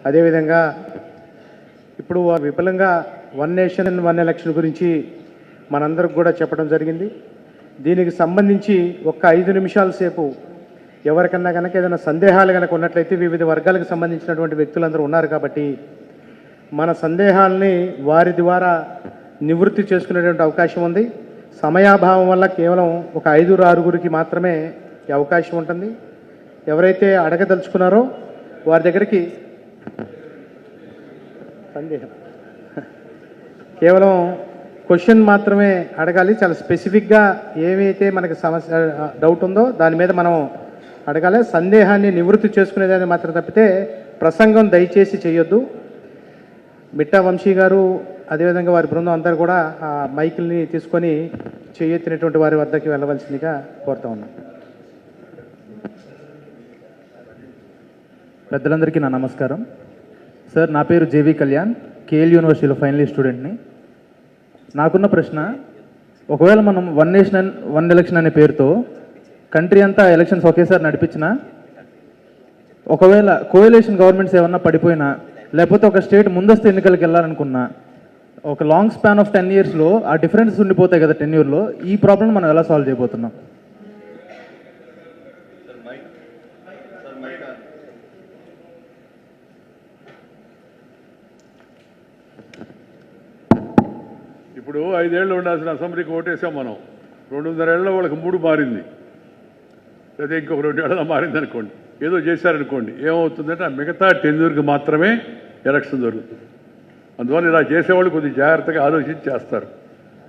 అదేవిధంగా ఇప్పుడు విపులంగా వన్ నేషన్ వన్ ఎలక్షన్ గురించి మనందరికి కూడా చెప్పడం జరిగింది. దీనికి సంబంధించి ఒక్క 5 నిమిషాల సేపు ఎవరికన్నా కనుక ఏదైనా సందేహాలు కనుక ఉన్నట్లయితే వివిధ వర్గాలకు సంబంధించినటువంటి వ్యక్తులందరూ ఉన్నారు కాబట్టి మన సందేహాలని వారి ద్వారా నివృత్తి చేసుకునేటువంటి అవకాశం ఉంది. సమయాభావం వల్ల కేవలం ఒక 5-6 మాత్రమే ఈ అవకాశం ఉంటుంది. ఎవరైతే అడగదలుచుకున్నారో వారి దగ్గరికి సందేహం కేవలం క్వశ్చన్ మాత్రమే అడగాలి. చాలా స్పెసిఫిక్గా ఏమైతే మనకి సమస్య డౌట్ ఉందో దాని మీద మనం అడగాలి. సందేహాన్ని నివృత్తి చేసుకునేదాన్ని మాత్రం తప్పితే ప్రసంగం దయచేసి చేయొద్దు. మిట్టా వంశీ గారు అదేవిధంగా వారి బృందం అందరూ కూడా ఆ మైకుల్ని తీసుకొని చేయెత్తినటువంటి వారి వద్దకి వెళ్ళవలసిందిగా కోరుతా ఉన్నాం. పెద్దలందరికీ నా నమస్కారం. సార్, నా పేరు జేవి కళ్యాణ్, కేఎల్ యూనివర్సిటీలో ఫైనల్ ఇయర్ స్టూడెంట్ని. నాకున్న ప్రశ్న, ఒకవేళ మనం వన్ నేషన్ వన్ ఎలక్షన్ అనే పేరుతో కంట్రీ అంతా ఎలక్షన్స్ ఒకేసారి నడిపించినా, ఒకవేళ కోయలేషన్ గవర్నమెంట్స్ ఏమన్నా పడిపోయినా, లేకపోతే ఒక స్టేట్ ముందస్తు ఎన్నికలకు వెళ్ళాలనుకున్నా, ఒక లాంగ్ స్పాన్ ఆఫ్ 10 yearsలో ఆ డిఫరెన్సెస్ ఉండిపోతాయి కదా. 10 yearsలో ఈ ప్రాబ్లం మనం ఎలా సాల్వ్ చేయబోతున్నాం? ఇప్పుడు 5 ఏళ్ళు ఉండాల్సిన అసెంబ్లీకి ఓటేసాం మనం. 2.5 ఏళ్ళలో వాళ్ళకి 3 మారింది, లేదా ఇంకొక 2 ఏళ్ళలో మారింది అనుకోండి, ఏదో చేశారనుకోండి. ఏమవుతుందంటే ఆ మిగతా 10 yearsకి మాత్రమే ఎలక్షన్ జరుగుతుంది. అందువల్ల ఇలా చేసేవాళ్ళు కొద్దిగా జాగ్రత్తగా ఆలోచించి చేస్తారు.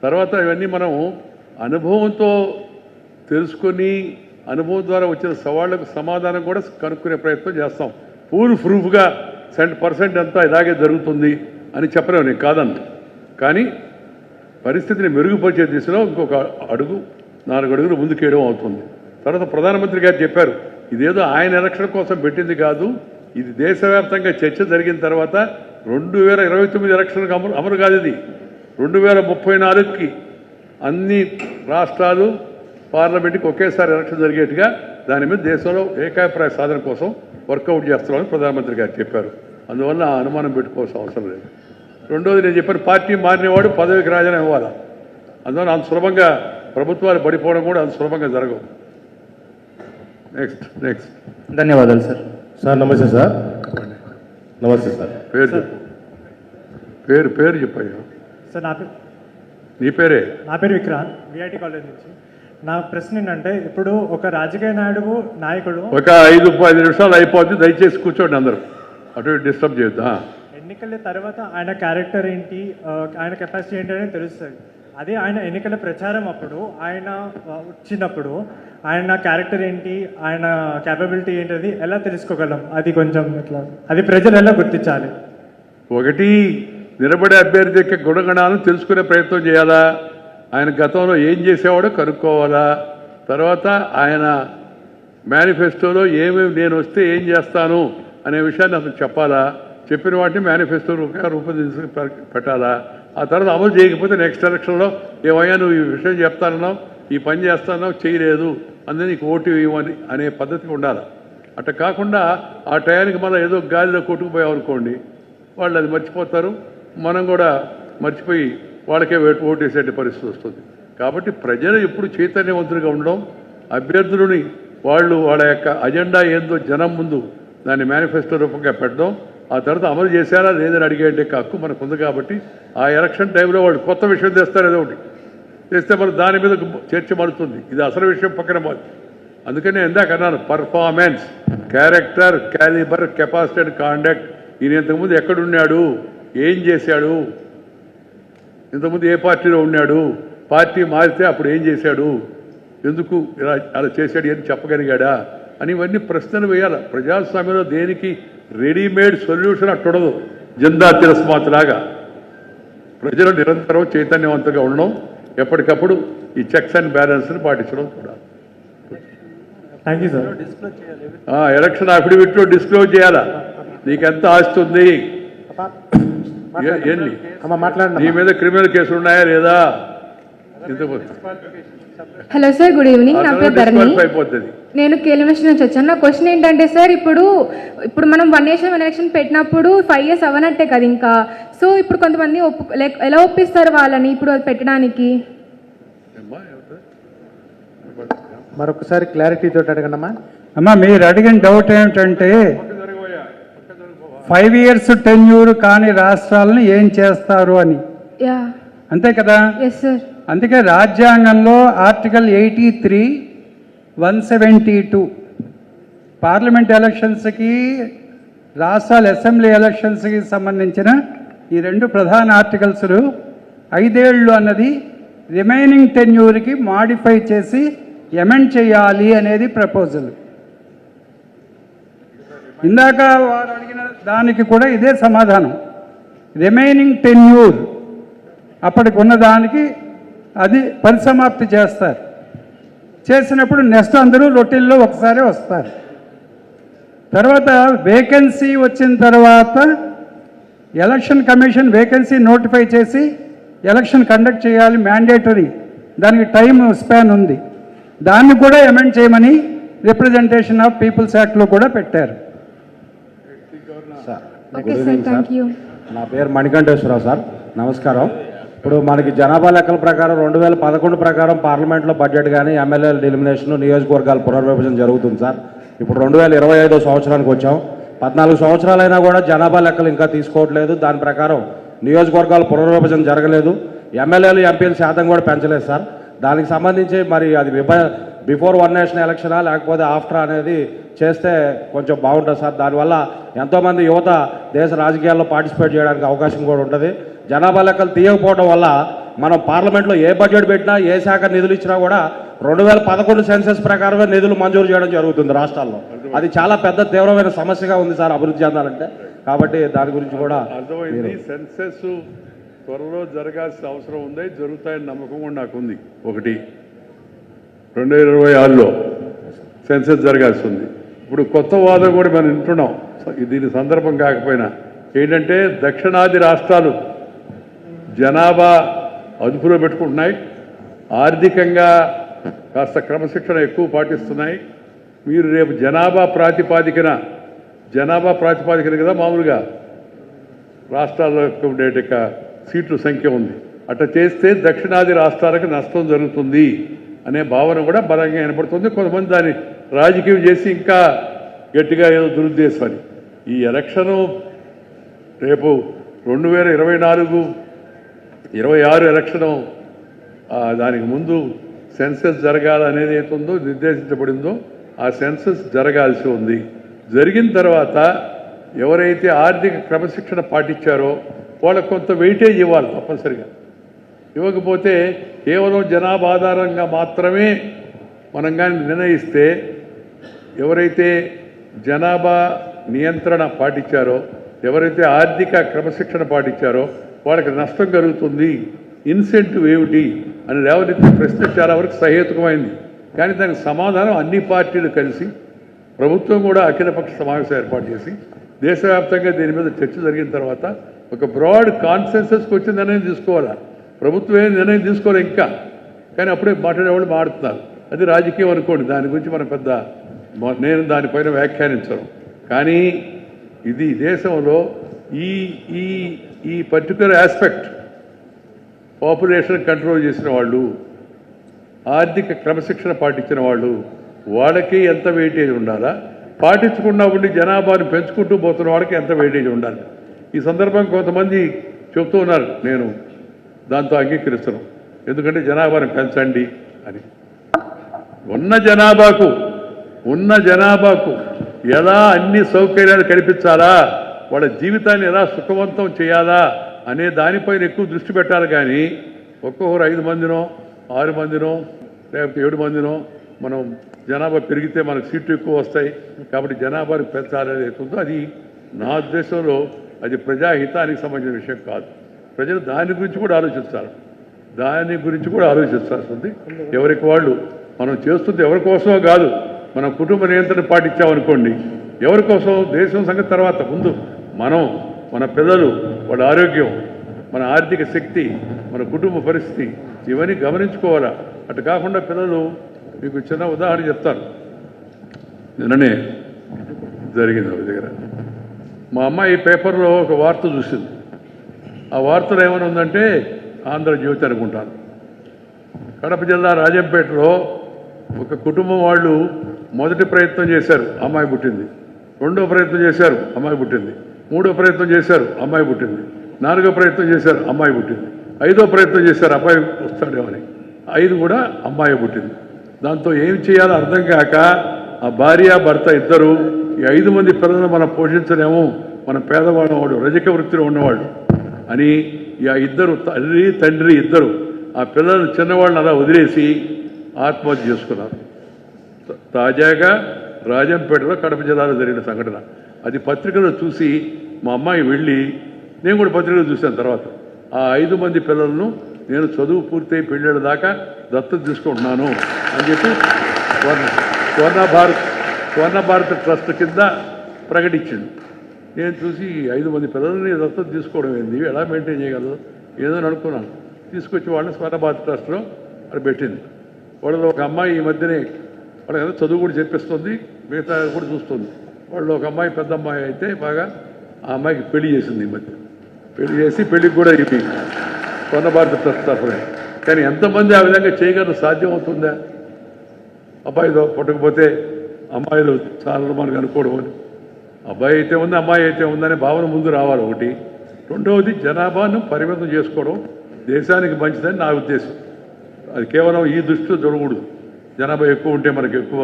తర్వాత ఇవన్నీ మనం అనుభవంతో తెలుసుకొని అనుభవం ద్వారా వచ్చిన సవాళ్లకు సమాధానం కూడా కనుక్కునే ప్రయత్నం చేస్తాం. ప్రూఫ్గా 100% అంతా ఇలాగే జరుగుతుంది అని చెప్పలేము, నేను కాదన్న. కానీ పరిస్థితిని మెరుగుపరిచే దిశలో ఇంకొక 4 అడుగులు ముందుకేయడం అవుతుంది. తర్వాత ప్రధానమంత్రి గారు చెప్పారు, ఇదేదో ఆయన ఎలక్షన్ కోసం పెట్టింది కాదు, ఇది దేశవ్యాప్తంగా చర్చ జరిగిన తర్వాత 2029 ఎలక్షన్కి అమలు కాదు. ఇది 2034కి అన్ని రాష్ట్రాలు పార్లమెంట్కి ఒకేసారి ఎలక్షన్ జరిగేట్టుగా దాని మీద దేశంలో ఏకాభిప్రాయ సాధన కోసం వర్కౌట్ చేస్తున్నామని ప్రధానమంత్రి గారు చెప్పారు. అందువల్ల అనుమానం పెట్టుకోవాల్సిన అవసరం లేదు. రెండోది, నేను చెప్పాను, పార్టీ మారినవాడు పదవికి రాజీనామా ఇవ్వాలా. అందువల్ల అంత సులభంగా ప్రభుత్వాలు పడిపోవడం కూడా అంత సులభంగా జరగవు. నెక్స్ట్. ధన్యవాదాలు సార్. సార్ నమస్తే సార్. నమస్తే సార్. పేరు చెప్పయ్యా. సార్ నీ పేరే? నా పేరు విక్రాంత్, విఐటి కాలేజ్ నుంచి. నా ప్రశ్న ఏంటంటే, ఇప్పుడు ఒక రాజకీయ నాయకుడు ఒక 5-10 నిమిషాలు అయిపోద్ది, దయచేసి కూర్చోండి అందరూ, అటు డిస్టర్బ్ చేయొద్దా. ఎన్నికల తర్వాత ఆయన క్యారెక్టర్ ఏంటి, ఆయన కెపాసిటీ ఏంటి అనేది తెలుస్తుంది. అదే ఆయన ఎన్నికల ప్రచారం అప్పుడు ఆయన వచ్చినప్పుడు ఆయన క్యారెక్టర్ ఏంటి, ఆయన క్యాపబిలిటీ ఏంటి ఎలా తెలుసుకోగలం? అది కొంచెం ఇట్లా, అది ప్రజలు ఎలా గుర్తించాలి? ఒకటి, నిలబడే అభ్యర్థి యొక్క గుణగణాలను తెలుసుకునే ప్రయత్నం చేయాలా. ఆయన గతంలో ఏం చేసేవాడో కనుక్కోవాలా. తర్వాత ఆయన మేనిఫెస్టోలో ఏమేమి నేను వస్తే ఏం చేస్తాను అనే విషయాన్ని అసలు చెప్పాలా. చెప్పిన వాటిని మేనిఫెస్టో రూపొందించి పెట్టాలా. ఆ తర్వాత అమలు చేయకపోతే నెక్స్ట్ ఎలక్షన్లో ఏమయ్యా నువ్వు ఈ విషయం చెప్తానన్నావు, ఈ పని చేస్తానన్నావు, చేయలేదు, అందుకే నీకు ఓటు ఇవ్వని అనే పద్ధతికి ఉండాలి. అట్లా కాకుండా ఆ టయానికి మళ్ళీ ఏదో గాలిలో కొట్టుకుపోయామనుకోండి, వాళ్ళు అది మర్చిపోతారు, మనం కూడా మర్చిపోయి వాళ్ళకే ఓటేసే పరిస్థితి వస్తుంది. కాబట్టి ప్రజలు ఎప్పుడు చైతన్యవంతులుగా ఉండడం, అభ్యర్థులని వాళ్ళ యొక్క అజెండా ఏందో జనం ముందు దాన్ని మేనిఫెస్టో రూపంగా పెట్టడం, ఆ తర్వాత అమలు చేశారా లేదని అడిగేంటే హక్కు మనకు ఉంది. కాబట్టి ఆ ఎలక్షన్ టైంలో వాళ్ళు కొత్త విషయం తెస్తారు, ఏదో ఒకటి తెస్తే మరి దాని మీద చర్చ మరుతుంది. ఇది అసలు విషయం పక్కన పోదు. అందుకనే ఇందాక అన్నాను, performance, character, calibre, capacity and conduct. ఈయన ఇంతకుముందు ఎక్కడున్నాడు, ఏం చేశాడు, ఇంతకుముందు ఏ పార్టీలో ఉన్నాడు, పార్టీ మారితే అప్పుడు ఏం చేశాడు, ఎందుకు అలా చేశాడు అని చెప్పగలిగాడా అని ఇవన్నీ ప్రశ్నలు వేయాలి. ప్రజాస్వామ్యంలో దేనికి రెడీమేడ్ సొల్యూషన్ అట్టుండదు. జందా తిరస్మాత్ లాగా ప్రజలు నిరంతరం చైతన్యవంతంగా ఉండడం, ఎప్పటికప్పుడు ఈ చెక్స్ అండ్ బ్యాలెన్స్ని పాటించడం చూడాలి. Thank you sir. ఎలక్షన్ అఫిడవిట్లో డిస్క్లోజ్ చేయాలా, నీకెంత ఆస్తి ఉంది, నీ మీద క్రిమినల్ కేసులు ఉన్నాయా లేదా, హలో సార్, గుడ్ ఈవినింగ్. నా పేరు ధరణి. అయిపోతుంది. నేను కేల్ యూనివర్సిటీ నుంచి వచ్చాను. నా క్వశ్చన్ ఏంటంటే సార్, ఇప్పుడు మనం 1 నేషన్ 1 ఎలక్షన్ పెట్టినప్పుడు 5 years అవనట్టే కదా ఇంకా. సో ఇప్పుడు కొంతమంది ఎలా ఒప్పిస్తారు వాళ్ళని ఇప్పుడు అది పెట్టడానికి? మరొకసారి క్లారిటీ తోటి అడగండమ్మా. అమ్మా, మీరు అడిగిన డౌట్ ఏమిటంటే 5 years టెన్యూర్ కాని రాష్ట్రాలను ఏం చేస్తారు అని, యా, అంతే కదా? Yes sir. అందుకే రాజ్యాంగంలో ఆర్టికల్ 83, 172 పార్లమెంట్ ఎలక్షన్స్కి, రాష్ట్రాల అసెంబ్లీ ఎలక్షన్స్కి సంబంధించిన ఈ 2 ప్రధాన ఆర్టికల్స్ 5 ఏళ్ళు అన్నది రిమైనింగ్ టెన్యూర్కి మాడిఫై చేసి ఎమెండ్ చేయాలి అనేది ప్రపోజల్. ఇందాక వారు అడిగిన దానికి కూడా ఇదే సమాధానం. రిమైనింగ్ టెన్యూర్ అప్పటికి ఉన్న దానికి అది పరిసమాప్తి చేస్తారు. చేసినప్పుడు నెక్స్ట్ అందరూ రొటీన్లో ఒకసారి వస్తారు. తర్వాత వేకెన్సీ వచ్చిన తర్వాత ఎలక్షన్ కమిషన్ వేకెన్సీ నోటిఫై చేసి ఎలక్షన్ కండక్ట్ చేయాలి, మ్యాండేటరీ. దానికి టైం స్పాన్ ఉంది. దాన్ని కూడా అమెండ్ చేయమని రిప్రజెంటేషన్ ఆఫ్ పీపుల్స్ యాక్ట్లో కూడా పెట్టారు. Okay sir, thank you. నా పేరు మణికంఠేశ్వరరావు సార్. నమస్కారం. ఇప్పుడు మనకి జనాభా లెక్కల ప్రకారం 2011 ప్రకారం పార్లమెంట్లో బడ్జెట్ కానీ ఎమ్మెల్యేల ఎలిమినేషన్, నియోజకవర్గాల పునర్విభజన జరుగుతుంది సార్. ఇప్పుడు 2025 సంవత్సరానికి వచ్చాం. 14 సంవత్సరాలైనా కూడా జనాభా లెక్కలు ఇంకా తీసుకోవట్లేదు. దాని ప్రకారం నియోజకవర్గాల పునర్విభజన జరగలేదు. ఎమ్మెల్యేలు ఎంపీల శాతం కూడా పెంచలేదు సార్. దానికి సంబంధించి మరి అది బిఫోర్ 1 నేషన్ ఎలక్షనా లేకపోతే ఆఫ్టర్ అనేది చేస్తే కొంచెం బాగుంటుంది సార్. దానివల్ల ఎంతోమంది యువత దేశ రాజకీయాల్లో పార్టిసిపేట్ చేయడానికి అవకాశం కూడా ఉంటుంది. జనాభా లెక్కలు తీయకపోవడం వల్ల మనం పార్లమెంట్లో ఏ బడ్జెట్ పెట్టినా, ఏ శాఖ నిధులు ఇచ్చినా కూడా 2011 సెన్సెస్ ప్రకారమే నిధులు మంజూరు చేయడం జరుగుతుంది రాష్ట్రాల్లో. అది చాలా పెద్ద తీవ్రమైన సమస్యగా ఉంది సార్ అభివృద్ధి చెందాలంటే. కాబట్టి దాని గురించి కూడా అర్థమైంది. సెన్సెస్ త్వరలో జరగాల్సిన అవసరం ఉంది, జరుగుతాయని నమ్మకం కూడా నాకుంది. 2026లో సెన్సెస్ జరగాల్సి ఉంది. ఇప్పుడు కొత్త వాదం కూడా మనం వింటున్నాం, దీని సందర్భం కాకపోయినా. ఏంటంటే దక్షిణాది రాష్ట్రాలు జనాభా అదుపులో పెట్టుకుంటున్నాయి, ఆర్థికంగా కాస్త క్రమశిక్షణ ఎక్కువ పాటిస్తున్నాయి. మీరు రేపు జనాభా ప్రాతిపాదికన కదా మామూలుగా రాష్ట్రాల్లో ఉండే సీట్ల సంఖ్య ఉంది. అట్లా చేస్తే దక్షిణాది రాష్ట్రాలకు నష్టం జరుగుతుంది అనే భావన కూడా బలంగా వినపడుతుంది. కొంతమంది దాన్ని రాజకీయం చేసి ఇంకా గట్టిగా ఏదో దురుద్దేశం అని. ఈ ఎలక్షను రేపు 2026 ఎలక్షను, దానికి ముందు సెన్సెస్ జరగాలనేది ఏతుందో నిర్దేశించబడిందో ఆ సెన్సెస్ జరగాల్సి ఉంది. జరిగిన తర్వాత ఎవరైతే ఆర్థిక క్రమశిక్షణ పాటించారో వాళ్ళకు కొంత వెయిటేజ్ ఇవ్వాలి తప్పనిసరిగా. ఇవ్వకపోతే కేవలం జనాభా ఆధారంగా మాత్రమే మనం కానీ నిర్ణయిస్తే ఎవరైతే జనాభా నియంత్రణ పాటించారో, ఎవరైతే ఆర్థిక క్రమశిక్షణ పాటించారో వాళ్ళకి నష్టం కలుగుతుంది. ఇన్సెంటివ్ ఏమిటి అని లేవనెత్తిన ప్రశ్న చాలా వరకు సహేతుకమైంది. కానీ దానికి సమాధానం అన్ని పార్టీలు కలిసి, ప్రభుత్వం కూడా అఖిలపక్ష సమావేశం ఏర్పాటు చేసి దేశవ్యాప్తంగా దీని మీద చర్చ జరిగిన తర్వాత ఒక బ్రాడ్ కాన్సెన్సస్కి వచ్చి నిర్ణయం తీసుకోవాలా. ప్రభుత్వం ఏం నిర్ణయం తీసుకోవాలి ఇంకా, కానీ అప్పుడే మాట్లాడేవాళ్ళు మాట్లాడుతున్నారు. అది రాజకీయం అనుకోండి, దాని గురించి మనం నేను దానిపైన వ్యాఖ్యానించను. కానీ ఇది దేశంలో ఈ ఈ ఈ పర్టికులర్ ఆస్పెక్ట్ పాపులేషన్ కంట్రోల్ చేసిన వాళ్ళు, ఆర్థిక క్రమశిక్షణ పాటించిన వాళ్ళు, వాళ్ళకి ఎంత వెయిటేజ్ ఉండాలా, పాటించకుండా ఉండి జనాభాను పెంచుకుంటూ పోతున్న వాళ్ళకి ఎంత వెయిటేజ్ ఉండాలి. ఈ సందర్భం కొంతమంది చెప్తూ ఉన్నారు, నేను దాంతో అంగీకరిస్తున్నాను. ఎందుకంటే జనాభాను పెంచండి అని. ఉన్న జనాభాకు ఎలా అన్ని సౌకర్యాలు కల్పించాలా, వాళ్ళ జీవితాన్ని ఎలా సుఖవంతం చేయాలా అనే దానిపైన ఎక్కువ దృష్టి పెట్టాలి. కానీ ఒక్కొక్కరు 5 మందినో 6 మందినో లేకపోతే 7 మందినో మనం జనాభా పెరిగితే మనకు సీట్లు ఎక్కువ వస్తాయి కాబట్టి జనాభాను పెంచాలని అవుతుందో అది నా ఉద్దేశంలో అది ప్రజాహితానికి సంబంధించిన విషయం కాదు. ప్రజలు దాని గురించి కూడా ఆలోచించాల్సి ఉంది. ఎవరికి వాళ్ళు మనం చేస్తుంది ఎవరి కోసమో కాదు. మనం కుటుంబ నియంత్రణ పాటించామనుకోండి, ఎవరి కోసం, దేశం సంగతి తర్వాత, ముందు మనం, మన పిల్లలు, వాళ్ళ ఆరోగ్యం, మన ఆర్థిక శక్తి, మన కుటుంబ పరిస్థితి, ఇవన్నీ గమనించుకోవాలా. అటు కాకుండా పిల్లలు మీకు చిన్న ఉదాహరణ చెప్తాను. నిన్ననే జరిగింది ఒక దగ్గర. మా అమ్మాయి పేపర్లో ఒక వార్త చూసింది. ఆ వార్తలో ఏమైనా ఉందంటే ఆంధ్రజ్యోతి అనుకుంటాను. కడప జిల్లా రాజంపేటలో ఒక కుటుంబం వాళ్ళు మొదటి ప్రయత్నం చేశారు, అమ్మాయి పుట్టింది. రెండో ప్రయత్నం చేశారు, అమ్మాయి పుట్టింది. మూడో ప్రయత్నం చేశారు, అమ్మాయి పుట్టింది. నాలుగో ప్రయత్నం చేశారు, అమ్మాయి పుట్టింది. ఐదో ప్రయత్నం చేశారు, అబ్బాయి వస్తాడేమని. 5 కూడా అమ్మాయి పుట్టింది. దాంతో ఏం చేయాలో అర్థం కాక ఆ భార్య భర్త ఇద్దరు ఈ 5 మంది పిల్లలను మనం పోషించలేము, మన పేదవాడు వాడు రజక వృత్తిలో ఉన్నవాళ్ళు అని ఈ ఇద్దరు తల్లి తండ్రి ఇద్దరు ఆ పిల్లలు చిన్నవాళ్ళని అలా వదిలేసి ఆత్మహత్య చేసుకున్నారు. తాజాగా రాజంపేటలో కడప జిల్లాలో జరిగిన సంఘటన. అది పత్రికలో చూసి మా అమ్మాయి వెళ్ళి, నేను కూడా పత్రికలో చూశాను తర్వాత, ఆ 5 మంది పిల్లలను నేను చదువు పూర్తయి పెళ్ళేళ్ళ దాకా దత్తత తీసుకుంటున్నాను అని చెప్పి స్వర్ణ భారత్ ట్రస్ట్ కింద ప్రకటించింది. నేను చూసి 5 మంది పిల్లల్ని దత్తత తీసుకోవడం ఏంది, ఎలా మెయింటైన్ చేయగలదు ఏదో అనుకున్నాను. తీసుకొచ్చి వాళ్ళని స్వర్ణ భారత్ ట్రస్ట్లో అది పెట్టింది. వాళ్ళలో ఒక అమ్మాయి ఈ మధ్యనే వాళ్ళకి ఏదో చదువు కూడా చెప్పిస్తుంది, మిగతా కూడా చూస్తుంది. వాళ్ళు ఒక అమ్మాయి పెద్ద అమ్మాయి అయితే బాగా ఆ అమ్మాయికి పెళ్లి చేసింది. ఈ మధ్య పెళ్లి చేసి పెళ్లికి కూడా ఇది స్వర్ణ భారత ట్రస్ట్ తరఫున. కానీ ఎంతమంది ఆ విధంగా చేయగలరు? సాధ్యం అవుతుందా? అబ్బాయితో పుట్టకపోతే అమ్మాయిలు చాలా మనకు అనుకోవడం అని. అబ్బాయి అయితే ఉంది, అమ్మాయి అయితే ఉందనే భావన ముందు రావాలి ఒకటి. రెండవది జనాభాను పరిమితం చేసుకోవడం దేశానికి మంచిదని నా ఉద్దేశం. అది కేవలం ఈ దృష్టిలో చూడకూడదు. జనాభా ఎక్కువ ఉంటే మనకు ఎక్కువ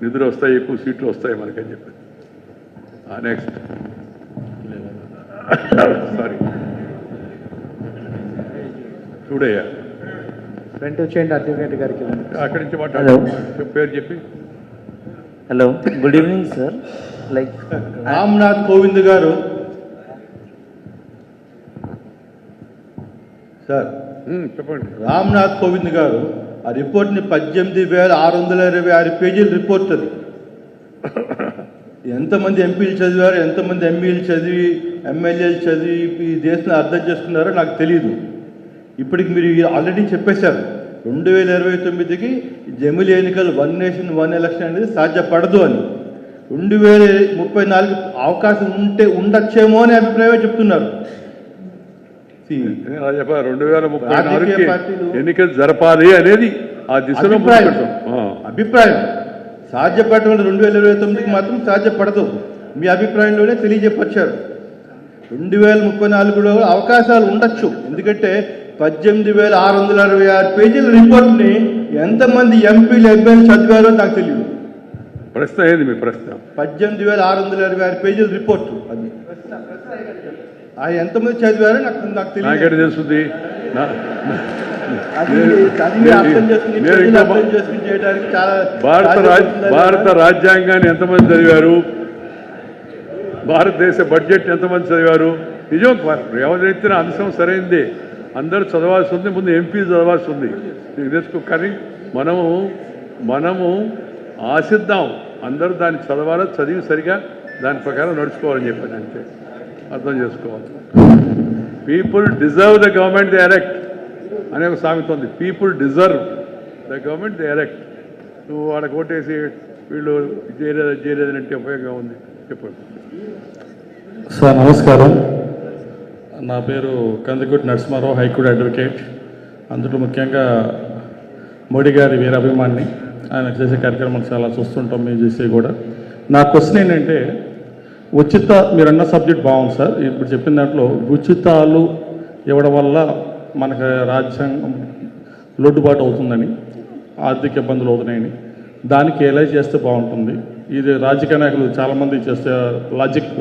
నిధులు వస్తాయి, ఎక్కువ సీట్లు వస్తాయి మనకని చెప్పి. నెక్స్ట్ సారీ చూడయ్యా, ఫ్రంట్ వచ్చేయండి అడ్వకేట్ గారికి. అక్కడి నుంచి మాట్లాడు, పేరు చెప్పి. Hello, good evening sir. Like Ramnath Kovind గారు సార్, చెప్పండి. రామ్నాథ్ కోవింద్ గారు ఆ రిపోర్ట్ని 18,626 పేజీల రిపోర్ట్ అది. ఎంతమంది ఎంపీలు చదివారు, ఎంతమంది ఎంఈలు చదివి ఎమ్మెల్యేలు చదివి ఈ దేశాన్ని అర్థం చేసుకున్నారో నాకు తెలియదు. ఇప్పటికి మీరు ఆల్రెడీ చెప్పేశారు 2029కి జమిలి ఎన్నికలు 1 నేషన్ 1 ఎలక్షన్ అనేది సాధ్యపడదు అని. 2034 అవకాశం ఉంటే ఉండొచ్చేమో అనే అభిప్రాయమే చెప్తున్నారు. 2034 ఎన్నికలు జరపాలి అనేది ఆ దిశలో అభిప్రాయం. సాధ్యపడటం 2029కి మాత్రం సాధ్యపడదు. మీ అభిప్రాయంలోనే తెలియజెప్పచ్చారు. 2034లో అవకాశాలు ఉండొచ్చు. ఎందుకంటే 18,626 పేజీల రిపోర్ట్ని ఎంతమంది ఎంపీలు ఎమ్మెల్యేలు చదివారో నాకు తెలియదు. ప్రశ్న ఏది మీ ప్రశ్న? 18,626 పేజీల రిపోర్టు అది. ఎంతమంది చదివారో నాకు తెలియదు. నాకేంటి తెలుస్తుంది? భారత రాజ్యాంగాన్ని ఎంతమంది చదివారు? భారతదేశ బడ్జెట్ ఎంతమంది చదివారు? నిజం, ఎవరైతే అంశం సరైందే. అందరూ చదవాల్సి ఉంది, ముందు ఎంపీలు చదవాల్సి ఉంది. తెలుసుకో. కానీ మనము ఆశిద్దాం అందరూ దాన్ని చదవాలో, చదివి సరిగా దాని ప్రకారం నడుచుకోవాలని చెప్పాను. అంతే, అర్థం చేసుకోవాలి. People deserve the government they elect అనే ఒక సామెత ఉంది. People deserve the government they elect. నువ్వు వాళ్ళకి ఓటేసి వీళ్ళు చేయలేదని అంటే ఉపయోగం ఉంది? చెప్పండి సార్. నమస్కారం, నా పేరు కందికుటి నరసింహారావు, హైకోర్టు అడ్వకేట్. అందులో ముఖ్యంగా మోడీ గారి వీరాభిమాన్ని. ఆయన చేసే కార్యక్రమాలు చాలా చూస్తుంటాం, మేము చేసే కూడా. నా క్వశ్చన్ ఏంటంటే, మీరన్న సబ్జెక్ట్ బాగుంది సార్. ఇప్పుడు చెప్పిన దాంట్లో ఉచితాలు ఇవ్వడం వల్ల మనకు రాజ్యాంగం లోటుబాటు అవుతుందని, ఆర్థిక ఇబ్బందులు అవుతున్నాయని, దానికి ఎలా చేస్తే బాగుంటుంది? ఇది రాజకీయ నాయకులు చాలామంది చేస్తే లాజిక్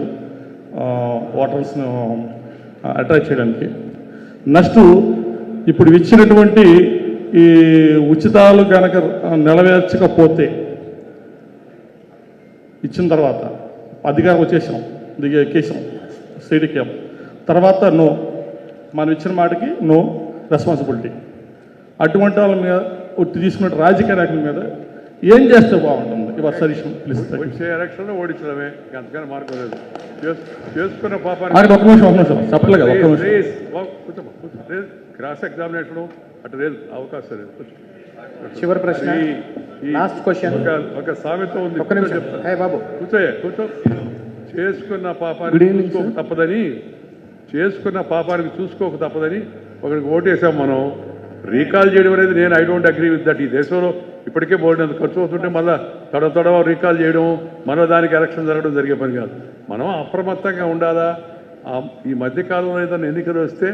ఓటర్స్ను అట్రాక్ట్ చేయడానికి. నెక్స్ట్, ఇప్పుడు ఇచ్చినటువంటి ఈ ఉచితాలు కనుక నెరవేర్చకపోతే, ఇచ్చిన తర్వాత అధికారం వచ్చేసాం, ఎక్కేసాం, సీడీకేం తర్వాత నో, మనం ఇచ్చిన మాటకి నో రెస్పాన్సిబిలిటీ. అటువంటి వాళ్ళ మీద తీసుకున్న రాజకీయ నాయకుల మీద ఏం చేస్తే బాగుంటుంది? ఇవాళ సజెషన్ ప్లీజ్. వచ్చే ఎలక్షన్లో ఓడించడమే, అంతకన్నా మార్పు లేదు. చేసుకున్న పాపాన్ని ఒక్క నిమిషం చెప్పలేదు కదా. క్రాస్ ఎగ్జామినేషను అటు లేదు, అవకాశం లేదు. చివరి ప్రశ్న, లాస్ట్ క్వశ్చన్. ఒక సామెత ఉంది, ఒక్క నిమిషం. చెప్తా. హే బాబు, కూర్చో. చేసుకున్న పాపానికి చూసుకోక తప్పదని, చేసుకున్న పాపానికి చూసుకోక తప్పదని ఒకరికి ఓటేసాం మనం. రీకాల్ చేయడం అనేది నేను I don't agree with that. ఈ దేశంలో ఇప్పటికే బోర్డు అంత ఖర్చు అవుతుంటే మళ్ళీ తడవ రీకాల్ చేయడం, మరో దానికి ఎలక్షన్ జరగడం జరిగే పని కాదు. మనం అప్రమత్తంగా ఉండాలా. ఈ మధ్యకాలంలో ఏదైనా ఎన్నికలు వస్తే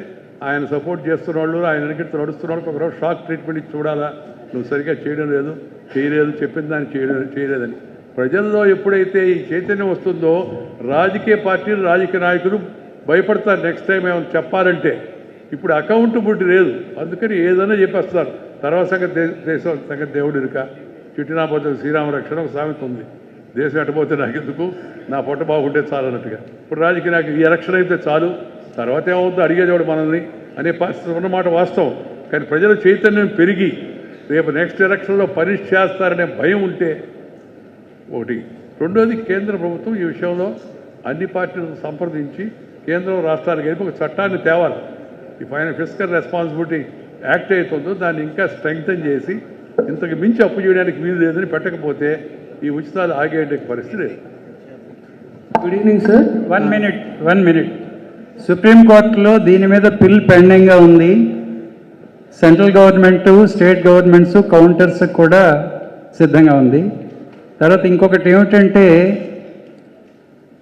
ఆయన సపోర్ట్ చేస్తున్న వాళ్ళు, ఆయన ఎన్నికలు నడుస్తున్న వాళ్ళకి ఒకరోజు షాక్ ట్రీట్మెంట్ ఇచ్చి చూడాలా. నువ్వు సరిగ్గా చేయలేదు, చెప్పిన దాన్ని చేయలేదని. ప్రజల్లో ఎప్పుడైతే ఈ చైతన్యం వస్తుందో రాజకీయ పార్టీలు, రాజకీయ నాయకులు భయపడతారు నెక్స్ట్ టైం ఏమైనా చెప్పాలంటే. ఇప్పుడు అకౌంటబిలిటీ లేదు, అందుకని ఏదైనా చెప్పేస్తారు. తర్వాత దేశం సంగతి దేవుడు ఇరుక, చుట్టినా పోతే శ్రీరామ రక్షణ ఒక సామెత ఉంది. దేశం ఎట్టపోతే నాకెందుకు, నా పొట్ట బాగుంటే చాలు అన్నట్టుగా. ఇప్పుడు రాజకీయ నాకు ఈ ఎలక్షన్ అయితే చాలు, తర్వాత ఏమవుతుందో అడిగేదేవాడు మనల్ని అనే పరిస్థితి ఉన్నమాట వాస్తవం. కానీ ప్రజల చైతన్యం పెరిగి రేపు నెక్స్ట్ ఎలక్షన్లో పనిష్ చేస్తారనే భయం ఉంటే ఒకటి. రెండోది, కేంద్ర ప్రభుత్వం ఈ విషయంలో అన్ని పార్టీలను సంప్రదించి కేంద్రం రాష్ట్రాలకు కలిపి ఒక చట్టాన్ని తేవాలి. ఈ ఫిస్కల్ రెస్పాన్సిబిలిటీ యాక్ట్ అవుతుందో దాన్ని ఇంకా స్ట్రెంగ్తన్ చేసి ఇంతకు మించి అప్పు చేయడానికి వీలు లేదని పెట్టకపోతే ఈ ఉచితాలు ఆగే పరిస్థితి లేదు. Good evening sir. 1 మినిట్. సుప్రీంకోర్టులో దీని మీద పిల్ పెండింగ్గా ఉంది. Central government, state governments counters కూడా సిద్ధంగా ఉంది. తర్వాత ఇంకొకటి ఏమిటంటే,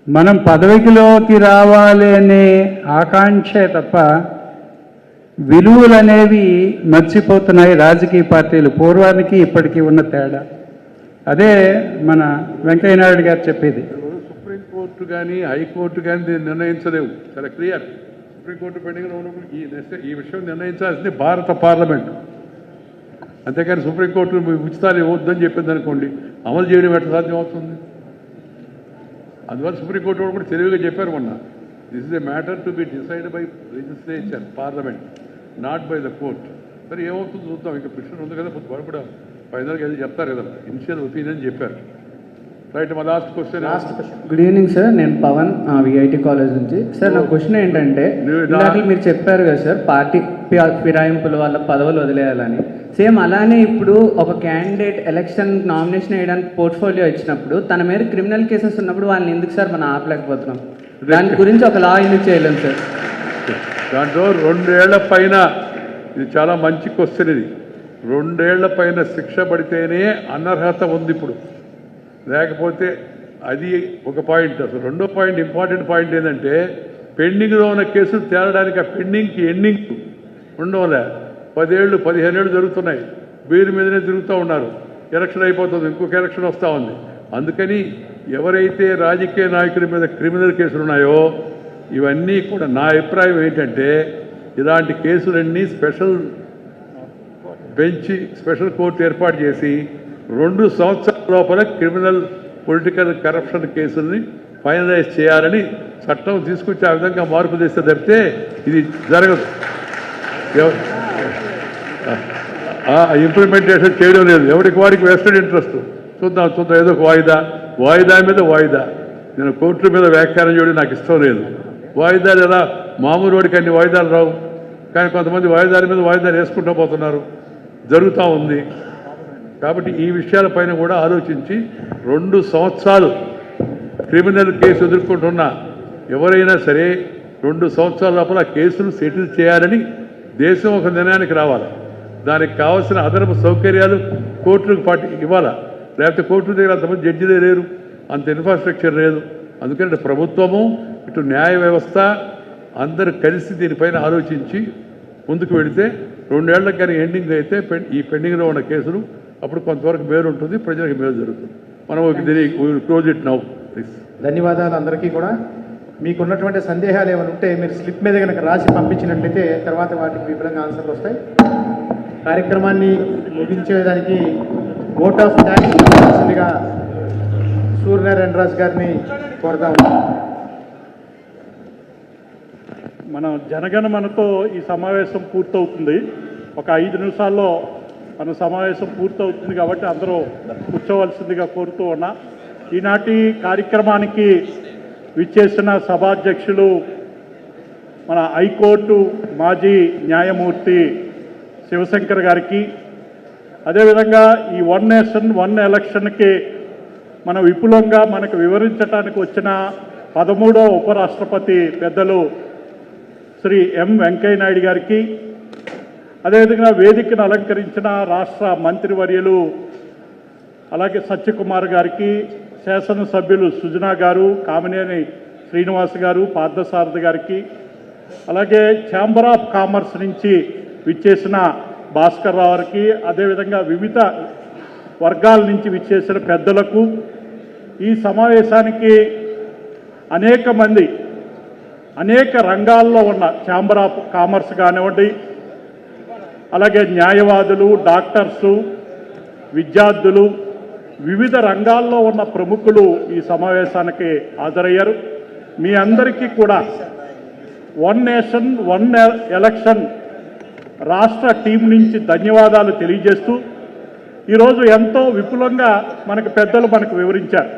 మనం పదవిలోకి రావాలి అనే ఆకాంక్షే తప్ప విలువలు అనేవి మర్చిపోతున్నాయి రాజకీయ పార్టీలు. పూర్వానికి ఇప్పటికీ ఉన్న తేడా అదే మన వెంకయ్యనాయుడు గారు చెప్పేది. సుప్రీంకోర్టు కానీ హైకోర్టు కానీ దీన్ని నిర్ణయించలేవు, చాలా క్లియర్. సుప్రీంకోర్టు పెండింగ్ ఉన్నప్పుడు ఈ విషయం నిర్ణయించాల్సింది భారత పార్లమెంట్. అంతేకాని సుప్రీంకోర్టు ఉచితాలు ఇవ్వద్దని చెప్పింది అనుకోండి, అమలు చేయడం ఎట్లా సాధ్యం అవుతుంది? అందువల్ల సుప్రీంకోర్టు వాళ్ళు కూడా తెలివిగా చెప్పారు మొన్న, this is a matter to be decide by legislature, parliament, not by the court. మరి ఏమవుతుందో చూద్దాం. ఇంకా పిటిషన్ ఉంది కదా, వాళ్ళు కూడా ఫైనల్గా వెళ్ళి చెప్తారు కదా, ఇనిషియల్ ఒపీనియన్ చెప్పారు. రైట్, మా last question. Good evening sir, నేను పవన్, విఐటి కాలేజ్ నుంచి. సార్ నా క్వశ్చన్ ఏంటంటే, మీరు చెప్పారు కదా సార్ పార్టీ ఫిరాయింపుల వల్ల పదవులు వదిలేయాలని. సేమ్ అలానే ఇప్పుడు ఒక క్యాండిడేట్ ఎలక్షన్ నామినేషన్ వేయడానికి పోర్ట్ఫోలియో ఇచ్చినప్పుడు తన మీద క్రిమినల్ కేసెస్ ఉన్నప్పుడు వాళ్ళని ఎందుకు సార్ మనం ఆపలేకపోతున్నాం? దాని గురించి ఒక లా ఎందుకు చేయలేం సార్? దాంట్లో 2 ఏళ్ల పైన, ఇది చాలా మంచి క్వశ్చన్. ఇది 2 ఏళ్ల పైన శిక్ష పడితేనే అనర్హత ఉంది ఇప్పుడు, లేకపోతే అది ఒక పాయింట్. అసలు రెండో పాయింట్, ఇంపార్టెంట్ పాయింట్ ఏంటంటే, పెండింగ్లో ఉన్న కేసులు తేలడానికి ఆ పెండింగ్కి ఎండింగ్ ఉండవలే. 10 ఏళ్ళు 15 ఏళ్ళు జరుగుతున్నాయి, వీరి మీదనే తిరుగుతూ ఉన్నారు. ఎలక్షన్ అయిపోతుంది, ఇంకొక ఎలక్షన్ వస్తూ ఉంది. అందుకని ఎవరైతే రాజకీయ నాయకుల మీద క్రిమినల్ కేసులు ఉన్నాయో ఇవన్నీ కూడా, నా అభిప్రాయం ఏంటంటే, ఇలాంటి కేసులన్నీ స్పెషల్ బెంచ్, స్పెషల్ కోర్టు ఏర్పాటు చేసి 2 సంవత్సరాల లోపల క్రిమినల్ పొలిటికల్ కరప్షన్ కేసుల్ని ఫైనలైజ్ చేయాలని చట్టం తీసుకొచ్చి ఆ విధంగా మార్పు చేస్తే తప్పితే ఇది జరగదు. ఇంప్లిమెంటేషన్ చేయడం లేదు, ఎవరికి వారికి వెస్టెడ్ ఇంట్రెస్ట్. చూద్దాం ఏదో ఒక వాయిదా మీద వాయిదా. నేను కోర్టుల మీద వ్యాఖ్యానం చేయడం నాకు ఇష్టం లేదు. వాయిదాలు ఎలా, మామూలు వాడికి అన్ని వాయిదాలు రావు, కానీ కొంతమంది వాయిదాల మీద వాయిదాలు వేసుకుంటూ పోతున్నారు, జరుగుతూ ఉంది. కాబట్టి ఈ విషయాలపైన కూడా ఆలోచించి 2 సంవత్సరాలు క్రిమినల్ కేసు ఎదుర్కొంటున్న ఎవరైనా సరే 2 సంవత్సరాల లోపల కేసులు సెటిల్ చేయాలని దేశం ఒక నిర్ణయానికి రావాలి. దానికి కావాల్సిన అదనపు సౌకర్యాలు కోర్టులకు ఇవ్వాలా. లేకపోతే కోర్టు దగ్గర అంతమంది జడ్జిలే లేరు, అంత ఇన్ఫ్రాస్ట్రక్చర్ లేదు. అందుకని ప్రభుత్వము, ఇటు న్యాయ వ్యవస్థ అందరూ కలిసి దీనిపైన ఆలోచించి ముందుకు వెళితే 2 ఏళ్లకు కానీ ఎండింగ్ అయితే ఈ పెండింగ్లో ఉన్న కేసులు అప్పుడు కొంతవరకు మేలు ఉంటుంది, ప్రజలకు మేలు జరుగుతుంది. మనం క్లోజ్ ఇట్ నౌ ప్లీజ్. ధన్యవాదాలు అందరికీ కూడా. మీకున్నటువంటి సందేహాలు ఏమైనా ఉంటే మీరు స్లిప్ మీద కనుక రాసి పంపించినట్లయితే తర్వాత వాటికి విపులంగా ఆన్సర్లు వస్తాయి. కార్యక్రమాన్ని ముగించేదానికి ఓట్ ఆఫ్ థ్యాంక్స్ ఇవ్వాల్సిందిగా సూర్యనారాయణ రాజు గారిని కోరుతా ఉన్నాం. మన జనగణమనతో ఈ సమావేశం పూర్తవుతుంది. ఒక 5 నిమిషాల్లో మన సమావేశం పూర్తవుతుంది కాబట్టి అందరూ కూర్చోవలసిందిగా కోరుతూ ఉన్నా. ఈనాటి కార్యక్రమానికి విచ్చేసిన సభాధ్యక్షులు మన హైకోర్టు మాజీ న్యాయమూర్తి శివశంకర్ గారికి, అదేవిధంగా ఈ వన్ నేషన్ వన్ ఎలక్షన్కి మన విపులంగా మనకు వివరించడానికి వచ్చిన 13వ ఉపరాష్ట్రపతి పెద్దలు శ్రీ ఎం వెంకయ్య నాయుడు గారికి, అదేవిధంగా వేదికను అలంకరించిన రాష్ట్ర మంత్రివర్యులు అలాగే సత్యకుమార్ గారికి, శాసనసభ్యులు సుజనా గారు, కామినేని శ్రీనివాస్ గారు, పార్థసారథి గారికి, అలాగే ఛాంబర్ ఆఫ్ కామర్స్ నుంచి విచ్చేసిన భాస్కర్ రావు గారికి, అదేవిధంగా వివిధ వర్గాల నుంచి విచ్చేసిన పెద్దలకు, ఈ సమావేశానికి అనేక మంది అనేక రంగాల్లో ఉన్న ఛాంబర్ ఆఫ్ కామర్స్ కానివ్వండి, అలాగే న్యాయవాదులు, డాక్టర్సు, విద్యార్థులు, వివిధ రంగాల్లో ఉన్న ప్రముఖులు ఈ సమావేశానికి హాజరయ్యారు. మీ అందరికీ కూడా వన్ నేషన్ వన్ ఎలక్షన్ రాష్ట్ర టీం నుంచి ధన్యవాదాలు తెలియజేస్తూ, ఈరోజు ఎంతో విపులంగా మనకు పెద్దలు మనకు వివరించారు.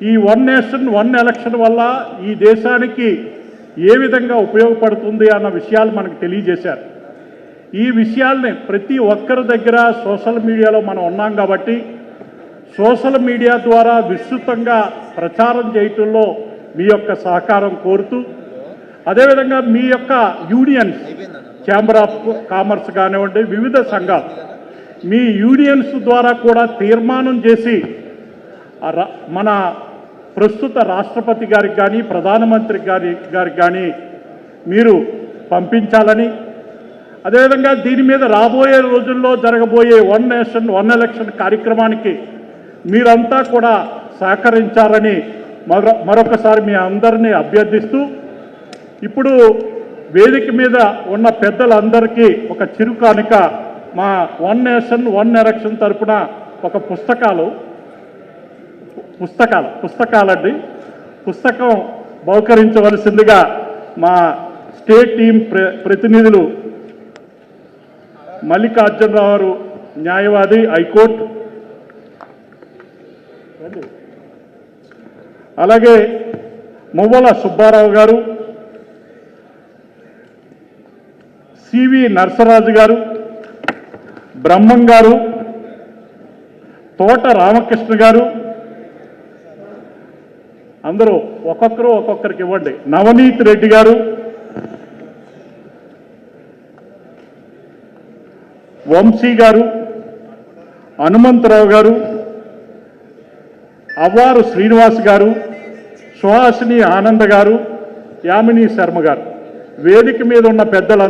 ఈ వన్ నేషన్ వన్ ఎలక్షన్ వల్ల ఈ దేశానికి ఏ విధంగా ఉపయోగపడుతుంది అన్న విషయాలు మనకు తెలియజేశారు. ఈ విషయాల్ని ప్రతి ఒక్కరి దగ్గర సోషల్ మీడియాలో మనం ఉన్నాం కాబట్టి సోషల్ మీడియా ద్వారా విస్తృతంగా ప్రచారం చేయటంలో మీ యొక్క సహకారం కోరుతూ, అదేవిధంగా మీ యొక్క యూనియన్స్, ఛాంబర్ ఆఫ్ కామర్స్ కానివ్వండి, వివిధ సంఘాలు, మీ యూనియన్స్ ద్వారా కూడా తీర్మానం చేసి మన ప్రస్తుత రాష్ట్రపతి గారికి కానీ ప్రధానమంత్రి గారికి కానీ మీరు పంపించాలని, అదేవిధంగా దీని మీద రాబోయే రోజుల్లో జరగబోయే వన్ నేషన్ వన్ ఎలక్షన్ కార్యక్రమానికి మీరంతా కూడా సహకరించాలని మరొకసారి మీ అందరినీ అభ్యర్థిస్తూ, ఇప్పుడు వేదిక మీద ఉన్న పెద్దలందరికీ ఒక చిరుకానుక మా వన్ నేషన్ వన్ ఎలక్షన్ తరపున ఒక పుస్తకాలండి పుస్తకం బహుకరించవలసిందిగా మా స్టేట్ టీం ప్రతినిధులు మల్లికార్జునరావు గారు, న్యాయవాది, హైకోర్టు, అలాగే మువ్వల సుబ్బారావు గారు, సివి నరసరాజు గారు, బ్రహ్మం గారు, తోట రామకృష్ణ గారు, అందరూ ఒక్కొక్కరికి ఇవ్వండి. నవనీత్ రెడ్డి గారు, వంశీ గారు, హనుమంతరావు గారు, అవ్వారు శ్రీనివాస్ గారు, సుహాసిని ఆనంద్ గారు, యామిని శర్మ గారు, వేదిక మీద ఉన్న పెద్దలందరూ